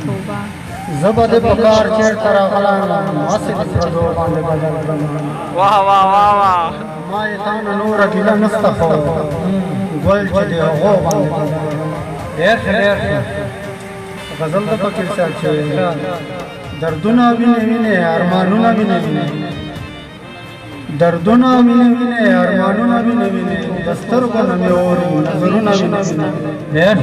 توبه زبد پکار چیر ترا غلام واسه پردو باندې بدل کړم واه واه واه واه ما تان نور ګل نستخو ګل چې دی هغه باندې ډېر غزل د فقیر صاحب چې دردونه ویني ارمانونه ویني دردونه ویني ارمانونه ویني دسترګو نه مې اوري نظرونه ویني ډېر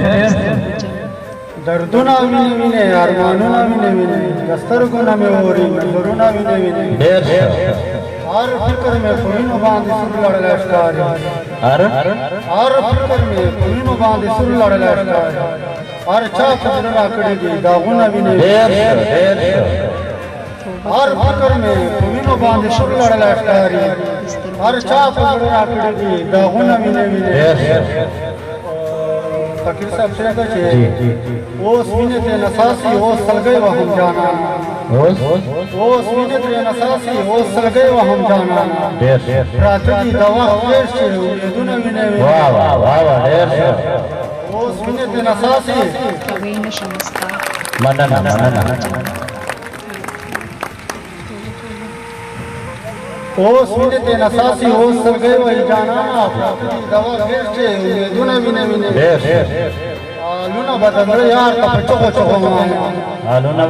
دردونه ویني ارمانونه ویني دسترګو نه مې اوري نظرونه ویني ډېر हर फिक्र में पुरीनो बांध सुर लड़ लश्कर हर फिक्र में पुरीनो बांध सुर लड़ लश्कर हर चाप जरा कड़ी दी दागुना भी नहीं हर फिक्र में पुरीनो बांध सुर लड़ लश्कर हर चाप जरा कड़ी दी दागुना भी नहीं फकीर साहब से कहे वो सीने ते नसासी वो सलगे वो हम जाना वो सीने ते नसासी वो सलगे वो हम जाना रात की दवा पेश से उम्मीदों भी नहीं वाह वाह वाह वाह वो सीने ते नसासी कभी नशमस्ता मनना वो सीने ते नसासी वो सलगे वो जाना रात की दवा पेश से उम्मीदों भी नहीं आलूना बदल यार तब चोको आलूना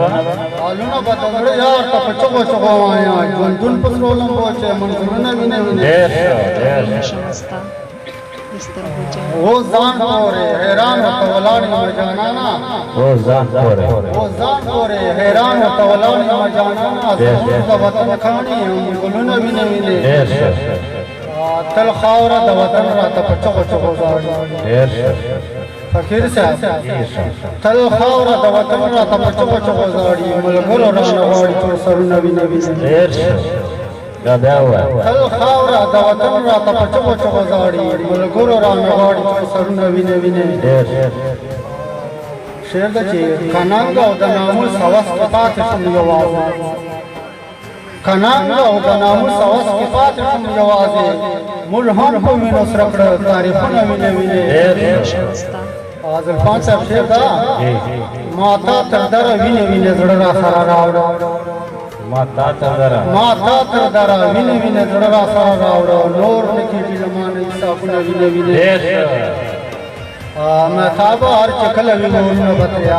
बदल यार तब चोको आया जुन पसरोलम बोचे मंजूरना भी नहीं नशमस्ता वो जान कोरे हैरान होता वलानी मजाना ना वो जान कोरे हैरान होता वलानी मजाना ना ज़रूर वतन खानी गुलना भी नहीं तल खावरा द वतन रात पर चोको फकीर साहब तल खावरा द वतन रात पर चोको जाड़ी मलगरो राना वाड़ी तो सरुना भी नहीं गदा हुआ तल खावरा द वतन रात पर चोको जाड़ी मलगरो राना वाड़ी तो सरुना भी नहीं शेर द ची कनांगा द नामुल सवस के पास सुनियोवाज कनांगा द नामुल सवस के पास सुनियोवाज मुल्हम को मिनोस रखड़ तारीफना विने आज पांच साहब शेर दा माता तरदर विने जड़रा सारा राव माता तरदरा विने जड़रा सारा राव नूर की जिलमान ईसा कुना विने महताबा हर चकल विवरण बतया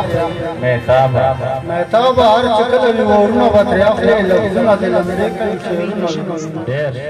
महताबा हर चकल विवरण बतया लफ्ज़ ना दिल मेरे कल शेर